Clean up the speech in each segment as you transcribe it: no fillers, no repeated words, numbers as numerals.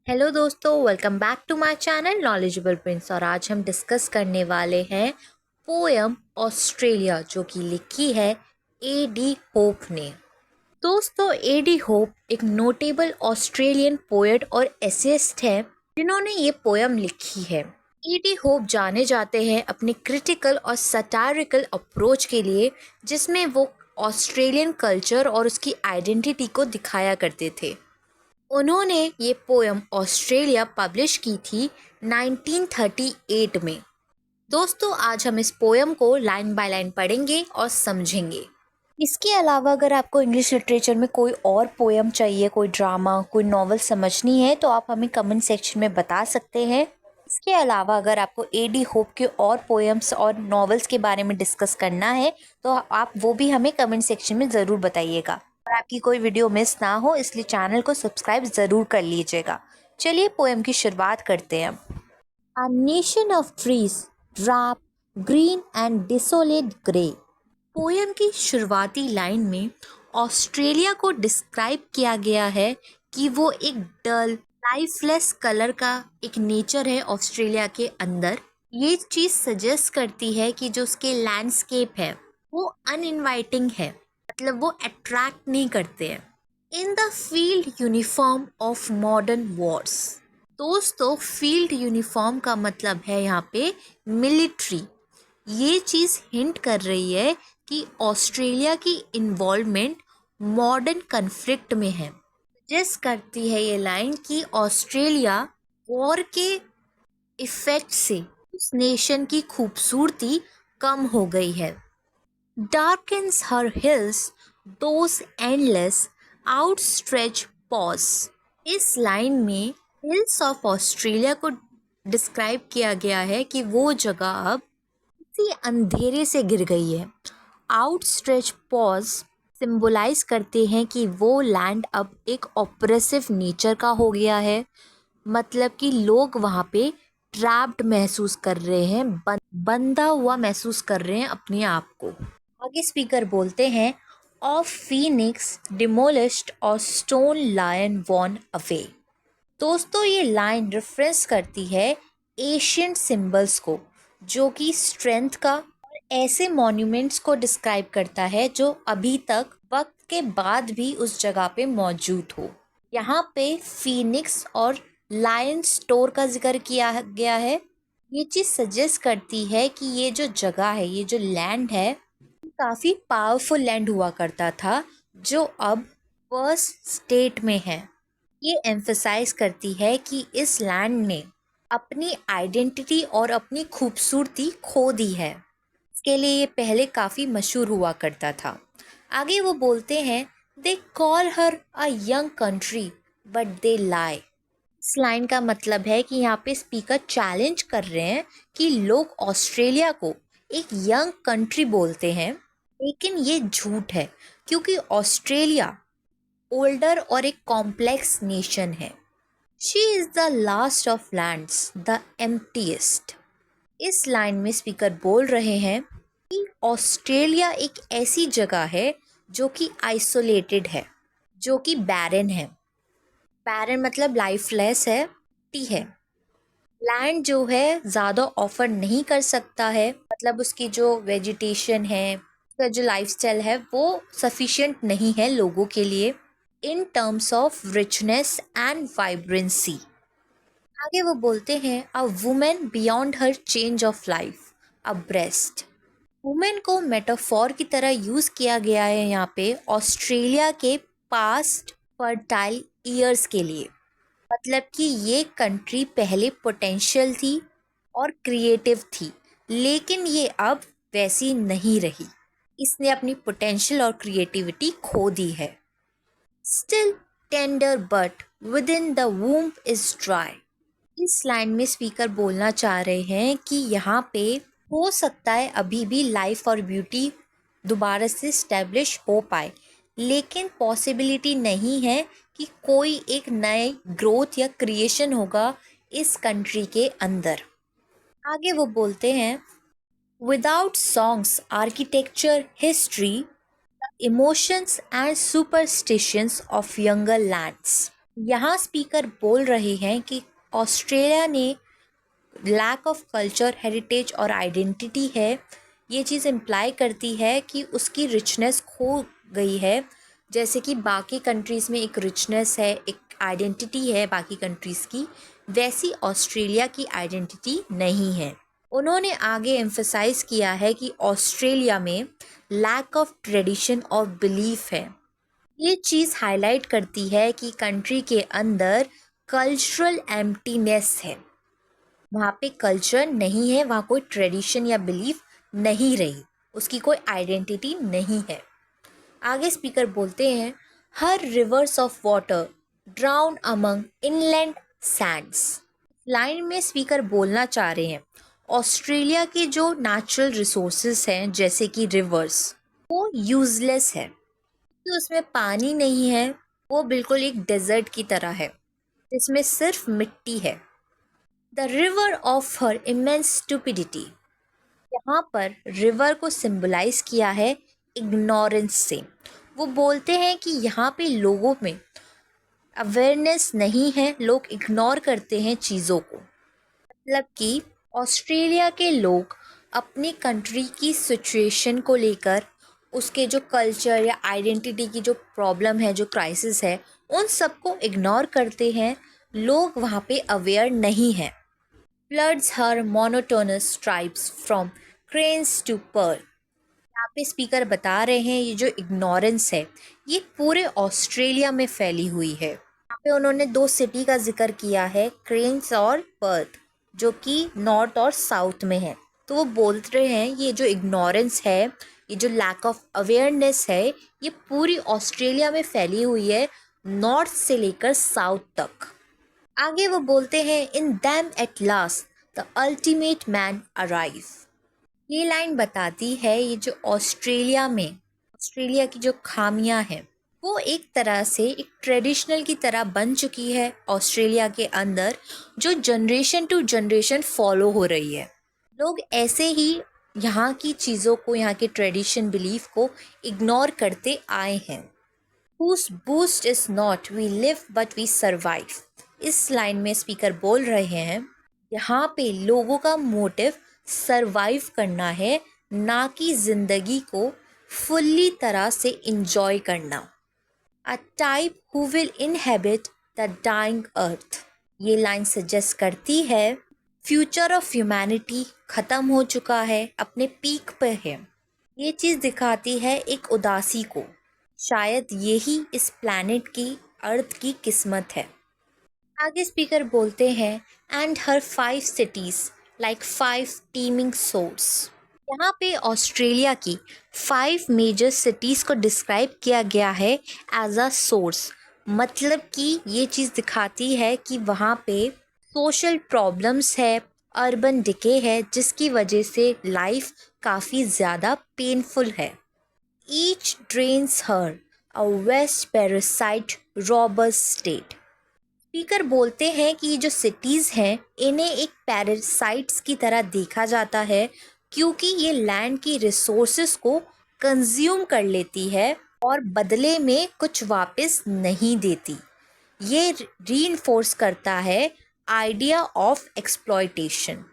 Hello दोस्तों, welcome back to my channel Knowledgeable Prince. और आज हम डिस्कस करने वाले हैं पोयम ऑस्ट्रेलिया, जो कि लिखी है A.D. होप ने। दोस्तों, A.D. होप एक नोटेबल ऑस्ट्रेलियन पोएट और एसेइस्ट है जिन्होंने ये पोयम लिखी है। A.D. होप जाने जाते हैं अपने क्रिटिकल और सटायरिकल अप्रोच के लिए, जिसमें वो ऑस्ट्रेलियन कल्चर और उसकी आइडेंटिटी को दिखाया करते थे। उन्होंने ये पोयम ऑस्ट्रेलिया पब्लिश की थी 1938 में। दोस्तों, आज हम इस पोयम को लाइन बाय लाइन पढ़ेंगे और समझेंगे। इसके अलावा अगर आपको इंग्लिश लिटरेचर में कोई और पोयम चाहिए, कोई ड्रामा, कोई नॉवल समझनी है, तो आप हमें कमेंट सेक्शन में बता सकते हैं। इसके अलावा अगर आपको A.D. होप के और पोएम्स और नॉवेल्स के बारे में डिस्कस करना है, तो आप वो भी हमें कमेंट सेक्शन में ज़रूर बताइएगा। और आपकी कोई वीडियो मिस ना हो, इसलिए चैनल को सब्सक्राइब ज़रूर कर लीजिएगा। चलिए पोएम की शुरुआत करते हैं। A nation of trees, wrap, green and desolate grey। Poem की शुरुआती लाइन में ऑस्ट्रेलिया को डिस्क्राइब किया गया है कि वो एक डल लाइफलेस कलर का एक नेचर है ऑस्ट्रेलिया के अंदर। ये चीज़ सजेस्ट करती है कि जो उसके लैंडस्केप है वो अनइनवाइटिंग है, मतलब वो अट्रैक्ट नहीं करते हैं। In the field uniform of modern Wars. दोस्तों, फील्ड यूनिफॉर्म का मतलब है यहाँ पे मिलिट्री। ये चीज़ हिंट कर रही है कि ऑस्ट्रेलिया की इन्वॉल्वमेंट मॉडर्न कन्फ्लिक्ट में है। सजेस्ट करती है ये लाइन कि ऑस्ट्रेलिया वॉर के इफेक्ट से उस नेशन की खूबसूरती कम हो गई है। Darkens her hills, those endless outstretched paws। इस लाइन में हिल्स ऑफ ऑस्ट्रेलिया को डिस्क्राइब किया गया है कि वो जगह अब किसी अंधेरे से घिर गई है। आउटस्ट्रेच पॉज सिंबलाइज करते हैं कि वो लैंड अब एक ऑप्रेसिव नेचर का हो गया है, मतलब कि लोग वहाँ पे ट्रैप्ड महसूस कर रहे हैं, बंधा हुआ महसूस कर रहे हैं अपने आप को। आगे स्पीकर बोलते हैं, ऑफ फीनिक्स डिमोलिश्ड और स्टोन लायन वॉन अवे। दोस्तों, ये लाइन रेफरेंस करती है एशियंट सिंबल्स को, जो कि स्ट्रेंथ का और ऐसे मॉन्यूमेंट्स को डिस्क्राइब करता है जो अभी तक वक्त के बाद भी उस जगह पे मौजूद हो। यहाँ पे फीनिक्स और लायन स्टोर का जिक्र किया गया है। ये चीज़ सजेस्ट करती है कि ये जो जगह है, ये जो लैंड है, काफ़ी पावरफुल लैंड हुआ करता था, जो अब वर्स स्टेट में है। ये एम्फसाइज करती है कि इस लैंड ने अपनी आइडेंटिटी और अपनी खूबसूरती खो दी है। इसके लिए ये पहले काफ़ी मशहूर हुआ करता था। आगे वो बोलते हैं, they call her a young country but they lie. इस लाइन का मतलब है कि यहाँ पे स्पीकर चैलेंज कर रहे हैं कि लोग ऑस्ट्रेलिया को एक यंग कंट्री बोलते हैं, लेकिन ये झूठ है, क्योंकि ऑस्ट्रेलिया ओल्डर और एक कॉम्प्लेक्स नेशन है। She is the last of lands, the emptiest. इस लाइन में स्पीकर बोल रहे हैं कि ऑस्ट्रेलिया एक ऐसी जगह है जो कि आइसोलेटेड है, जो कि बैरन है। बैरन मतलब लाइफलेस है, टी है। लैंड जो है ज़्यादा ऑफर नहीं कर सकता है, मतलब उसकी जो वेजिटेशन है, उसका जो लाइफस्टाइल है, वो सफिशिएंट नहीं है लोगों के लिए in terms of richness and vibrancy. आगे वो बोलते हैं, a woman beyond her change of life, a breast. Woman को मेटाफॉर की तरह यूज़ किया गया है यहाँ पे ऑस्ट्रेलिया के पास्ट फर्टाइल ईयर्स के लिए। मतलब कि ये कंट्री पहले पोटेंशियल थी और क्रिएटिव थी, लेकिन ये अब वैसी नहीं रही। इसने अपनी पोटेंशियल और क्रिएटिविटी खो दी है। Still tender but with in the womb is dry. इस लाइन में स्पीकर बोलना चाह रहे हैं कि यहाँ पे हो सकता है अभी भी लाइफ और ब्यूटी दोबारा से स्टैब्लिश हो पाए, लेकिन पॉसिबिलिटी नहीं है कि कोई एक नए ग्रोथ या क्रिएशन होगा इस कंट्री के अंदर। आगे वो बोलते हैं, without songs, architecture, history, emotions and superstitions of younger lands. यहाँ स्पीकर बोल रहे हैं कि ऑस्ट्रेलिया ने लैक ऑफ कल्चर, हेरिटेज और आइडेंटिटी है। ये चीज़ इम्प्लाई करती है कि उसकी रिचनेस खो गई है। जैसे कि बाकी कंट्रीज़ में एक रिचनेस है, एक आइडेंटिटी है बाकी कंट्रीज़ की, वैसी ऑस्ट्रेलिया की आइडेंटिटी नहीं है। उन्होंने आगे एम्फसाइज किया है कि ऑस्ट्रेलिया में लैक ऑफ ट्रेडिशन और बिलीफ है। ये चीज़ हाईलाइट करती है कि कंट्री के अंदर कल्चरल एम्प्टीनेस है। वहाँ पे कल्चर नहीं है, वहाँ कोई ट्रेडिशन या बिलीफ नहीं रही, उसकी कोई आइडेंटिटी नहीं है। आगे स्पीकर बोलते हैं, her rivers of water drown among inland sands. Line में स्पीकर बोलना चाह रहे हैं ऑस्ट्रेलिया के जो नेचुरल रिसोर्सेज हैं जैसे कि रिवर्स, वो यूजलेस है, तो उसमें पानी नहीं है, वो बिल्कुल एक डेजर्ट की तरह है जिसमें सिर्फ मिट्टी है। The river of her immense stupidity, यहाँ पर रिवर को सिंबलाइज किया है इग्नोरेंस से। वो बोलते हैं कि यहाँ पे लोगों में अवेयरनेस नहीं है, लोग इग्नोर करते हैं चीज़ों को। मतलब कि ऑस्ट्रेलिया के लोग अपनी कंट्री की सिचुएशन को लेकर, उसके जो कल्चर या आइडेंटिटी की जो प्रॉब्लम है, जो क्राइसिस है, उन सबको इग्नोर करते हैं। लोग वहाँ पे अवेयर नहीं हैं। Floods her monotonous tribes from cranes to pearl. यहाँ पे स्पीकर बता रहे हैं ये जो इग्नोरेंस है ये पूरे ऑस्ट्रेलिया में फैली हुई है। यहाँ पे उन्होंने दो सिटी का जिक्र किया है, क्रेन्स और पर्थ, जो कि नॉर्थ और साउथ में है। तो वो बोल रहे हैं ये जो इग्नोरेंस है, ये जो लैक ऑफ अवेयरनेस है, ये पूरी ऑस्ट्रेलिया में फैली हुई है, नॉर्थ से लेकर साउथ तक। आगे वो बोलते हैं, in them at last the ultimate man arrive. ये लाइन बताती है ये जो ऑस्ट्रेलिया की जो खामियां हैं वो एक तरह से एक ट्रेडिशनल की तरह बन चुकी है ऑस्ट्रेलिया के अंदर, जो जनरेशन टू जनरेशन फॉलो हो रही है। लोग ऐसे ही यहाँ की चीज़ों को, यहाँ के ट्रेडिशन बिलीफ को इग्नोर करते आए हैं। Whose boost is not we live but we survive। इस लाइन में स्पीकर बोल रहे हैं यहाँ पे लोगों का मोटिव सरवाइव करना है, ना कि जिंदगी को फुल्ली तरह से इंजॉय करना। A type who will inhabit the dying earth. ये लाइन सजेस्ट करती है फ्यूचर ऑफ ह्यूमैनिटी ख़त्म हो चुका है, अपने पीक पे है। ये चीज़ दिखाती है एक उदासी को। शायद यही इस प्लैनेट की, अर्थ की किस्मत है। आगे स्पीकर बोलते हैं, and her 5 cities like 5 teeming source. यहाँ पे ऑस्ट्रेलिया की 5 मेजर सिटीज़ को डिस्क्राइब किया गया है एज अ सोर्स। मतलब कि ये चीज़ दिखाती है कि वहाँ पे सोशल प्रॉब्लम्स है, अर्बन डिके है, जिसकी वजह से लाइफ काफ़ी ज़्यादा पेनफुल है। Each drains her a waste parasite robbers state. Speaker बोलते हैं कि ये जो सिटीज़ हैं इन्हें एक पैरासाइट्स की तरह देखा जाता है, क्योंकि ये लैंड की रिसोर्सेस को कंज्यूम कर लेती है और बदले में कुछ वापस नहीं देती। ये रीइंफोर्स करता है आइडिया ऑफ एक्सप्लॉयटेशन।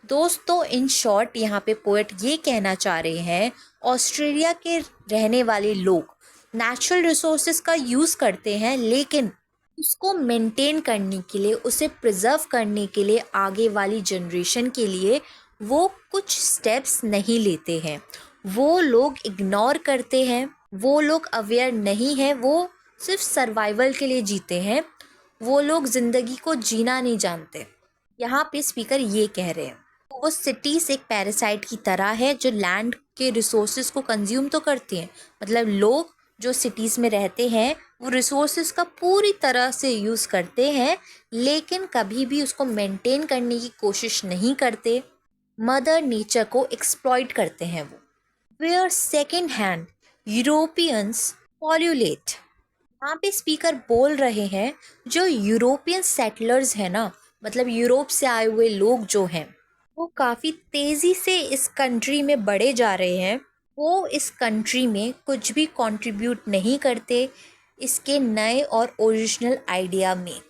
दोस्तों, इन शॉर्ट यहाँ पे पोएट ये कहना चाह रहे हैं ऑस्ट्रेलिया के रहने वाले लोग नेचुरल रिसोर्सेज का यूज़ करते हैं, लेकिन उसको मेंटेन करने के लिए, उसे प्रिजर्व करने के लिए, आगे वाली जनरेशन के लिए वो कुछ स्टेप्स नहीं लेते हैं। वो लोग इग्नोर करते हैं, वो लोग अवेयर नहीं हैं, वो सिर्फ सर्वाइवल के लिए जीते हैं, वो लोग ज़िंदगी को जीना नहीं जानते। यहाँ पे स्पीकर ये कह रहे हैं वो सिटीज़ एक पैरासाइट की तरह है जो लैंड के रिसोर्सेज को कंज्यूम तो करती हैं। मतलब लोग जो सिटीज़ में रहते हैं वो रिसोर्सेज का पूरी तरह से यूज़ करते हैं, लेकिन कभी भी उसको मेंटेन करने की कोशिश नहीं करते। मदर नेचर को एक्सप्लॉइट करते हैं वो। Where second hand Europeans pullulate. यहाँ पे स्पीकर बोल रहे हैं जो यूरोपियन सेटलर्स हैं ना, मतलब यूरोप से आए हुए लोग जो हैं, वो काफ़ी तेज़ी से इस कंट्री में बढ़े जा रहे हैं। वो इस कंट्री में कुछ भी कंट्रीब्यूट नहीं करते, इसके नए और ओरिजिनल आइडिया में।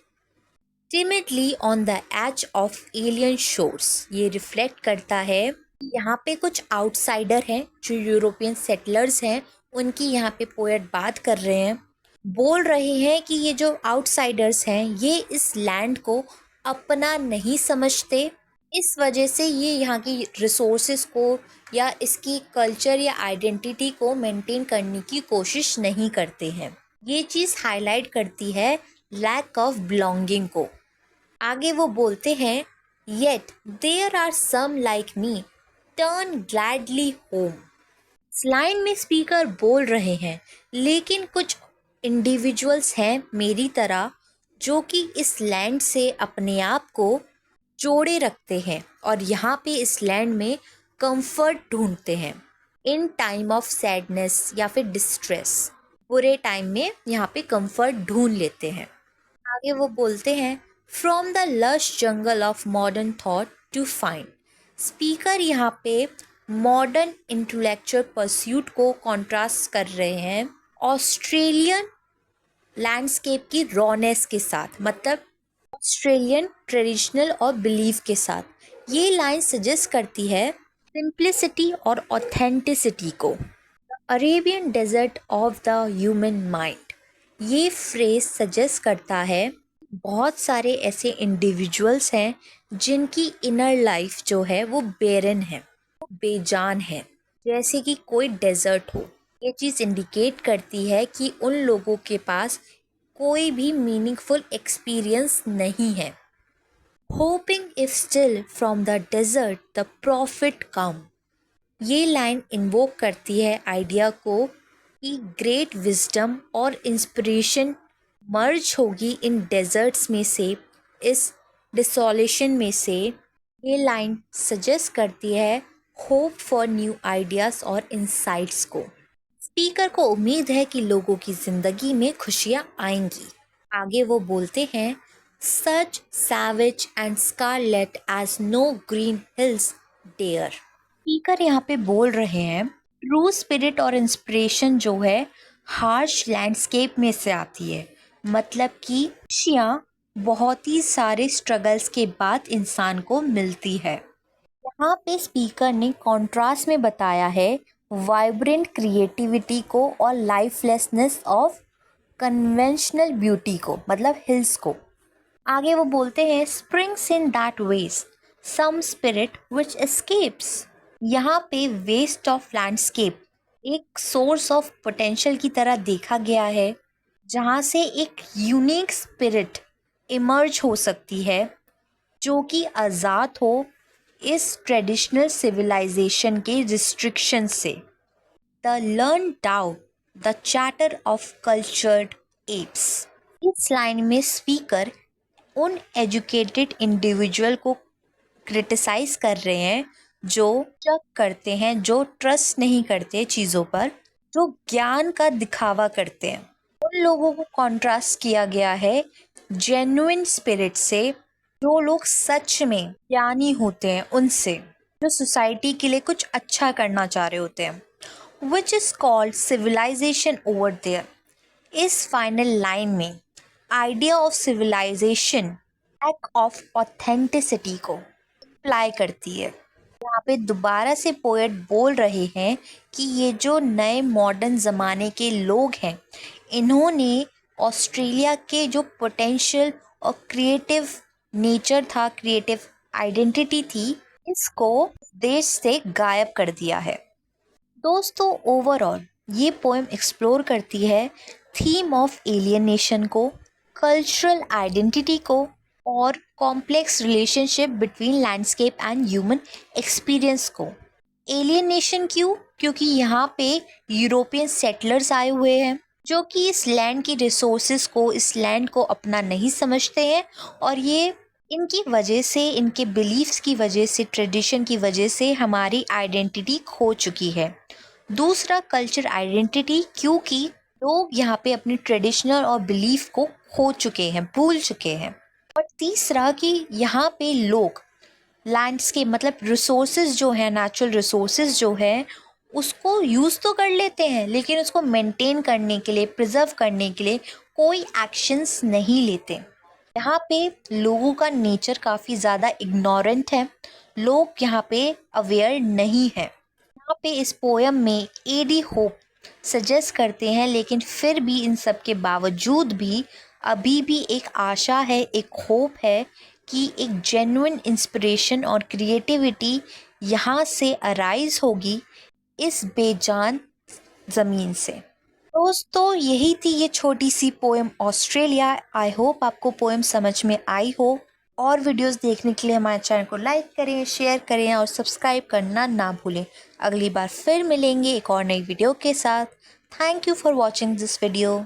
Timidly on the edge of alien shores, ये रिफ्लेक्ट करता है कि यहाँ पे कुछ आउटसाइडर हैं जो यूरोपियन सेटलर्स हैं, उनकी यहाँ पे पोएट बात कर रहे हैं, बोल रहे हैं कि ये जो आउटसाइडर्स हैं ये इस लैंड को अपना नहीं समझते, इस वजह से ये यहाँ की रिसोर्सेज को या इसकी कल्चर या आइडेंटिटी को मेंटेन करने की कोशिश नहीं करते हैं। ये चीज़ हाईलाइट करती है लैक ऑफ बिलोंगिंग को। आगे वो बोलते हैं, yet there are some like me turn gladly home. इस लाइन में स्पीकर बोल रहे हैं लेकिन कुछ इंडिविजुअल्स हैं मेरी तरह जो कि इस लैंड से अपने आप को जोड़े रखते हैं और यहाँ पे इस लैंड में कंफर्ट ढूंढते हैं इन टाइम ऑफ सैडनेस या फिर डिस्ट्रेस। बुरे टाइम में यहाँ पे कंफर्ट ढूंढ लेते हैं। आगे वो बोलते हैं, from the lush jungle of modern thought to find. Speaker यहाँ पे मॉडर्न इंटेलेक्चुअल परस्यूट को कॉन्ट्रास्ट कर रहे हैं ऑस्ट्रेलियन लैंडस्केप की रॉनेस के साथ, मतलब ऑस्ट्रेलियन ट्रेडिशनल और बिलीफ के साथ। ये लाइन सजेस्ट करती है सिंप्लिसिटी और ऑथेंटिसिटी को। Arabian desert of the human mind, ये फ्रेज सजेस्ट करता है बहुत सारे ऐसे इंडिविजुअल्स हैं जिनकी इनर लाइफ जो है वो बेरन है, वो बेजान है, जैसे कि कोई डेजर्ट हो। ये चीज़ इंडिकेट करती है कि उन लोगों के पास कोई भी मीनिंगफुल एक्सपीरियंस नहीं है। Hoping if still from the desert the prophet come. ये लाइन इन्वोक करती है आइडिया को कि ग्रेट विजडम और इंस्पिरेशन मर्ज होगी इन डेजर्ट्स में से, इस डिसोलेशन में से। ये लाइन सजेस्ट करती है होप फॉर न्यू आइडियाज़ और इंसाइट्स को। स्पीकर को उम्मीद है कि लोगों की ज़िंदगी में खुशियाँ आएंगी। आगे वो बोलते हैं, such savage and scarlet as no green hills dare. Speaker यहाँ पे बोल रहे हैं ट्रू स्पिरिट और इंस्पिरेशन जो है हार्श लैंडस्केप में से आती है, मतलब कि खुशियाँ बहुत ही सारे स्ट्रगल्स के बाद इंसान को मिलती है। यहाँ पे स्पीकर ने कॉन्ट्रास्ट में बताया है वाइब्रेंट क्रिएटिविटी को और लाइफलेसनेस ऑफ कन्वेंशनल ब्यूटी को, मतलब हिल्स को। आगे वो बोलते हैं, springs in that waste some spirit which escapes. यहाँ पे वेस्ट ऑफ लैंडस्केप एक सोर्स ऑफ पोटेंशियल की तरह देखा गया है जहाँ से एक यूनिक स्पिरिट इमर्ज हो सकती है जो कि आज़ाद हो इस ट्रेडिशनल सिविलाइजेशन के रिस्ट्रिक्शन से। द लर्न डाउ the chatter of cultured apps. इस लाइन में स्पीकर उन एजुकेटेड इंडिविजुअल को क्रिटिसाइज कर रहे हैं जो शक करते हैं, जो ट्रस्ट नहीं करते चीज़ों पर, जो ज्ञान का दिखावा करते हैं। उन लोगों को कॉन्ट्रास्ट किया गया है जेन्युइन स्पिरिट से, जो लोग सच में ज्ञानी होते हैं उनसे, जो सोसाइटी के लिए कुछ अच्छा करना चाह रहे होते हैं। Which is called civilisation over there. इस फाइनल लाइन में idea of civilisation lack of authenticity को अप्लाई करती है। यहाँ पे दोबारा से पोएट बोल रहे हैं कि ये जो नए मॉडर्न ज़माने के लोग हैं, इन्होंने ऑस्ट्रेलिया के जो पोटेंशियल और क्रिएटिव नेचर था, क्रिएटिव आइडेंटिटी थी, इसको देश से गायब कर दिया है। दोस्तों, ओवरऑल ये पोएम एक्सप्लोर करती है थीम ऑफ एलियनेशन को, कल्चरल आइडेंटिटी को और complex relationship between landscape and human experience को। एलियनेशन क्यों? क्योंकि यहाँ पे यूरोपियन सेटलर्स आए हुए हैं जो कि इस लैंड की रिसोर्सेज को, इस लैंड को अपना नहीं समझते हैं और ये इनकी वजह से, इनके बिलीफ्स की वजह से, ट्रेडिशन की वजह से हमारी आइडेंटिटी खो चुकी है। दूसरा, कल्चर आइडेंटिटी, क्योंकि लोग यहाँ पे अपनी ट्रेडिशनल और बिलीफ को खो चुके हैं, भूल चुके हैं। और तीसरा कि यहाँ पे लोग लैंडस्केप, मतलब रिसोर्सेज जो है, नेचुरल रिसोर्सेज जो है, उसको यूज़ तो कर लेते हैं लेकिन उसको मेंटेन करने के लिए, प्रिजर्व करने के लिए कोई एक्शंस नहीं लेते। यहाँ पे लोगों का नेचर काफ़ी ज़्यादा इग्नोरेंट है, लोग यहाँ पे अवेयर नहीं है। यहाँ पे इस पोयम में एडी होप सजेस्ट करते हैं, लेकिन फिर भी इन सब के बावजूद भी अभी भी एक आशा है, एक होप है कि एक जेन्युइन इंस्पिरेशन और क्रिएटिविटी यहाँ से अराइज होगी इस बेजान ज़मीन से। दोस्तों यही थी ये छोटी सी पोएम ऑस्ट्रेलिया। आई होप आपको पोएम समझ में आई हो। और वीडियोस देखने के लिए हमारे चैनल को लाइक करें, शेयर करें और सब्सक्राइब करना ना भूलें। अगली बार फिर मिलेंगे एक और नई वीडियो के साथ। Thank you for watching this video.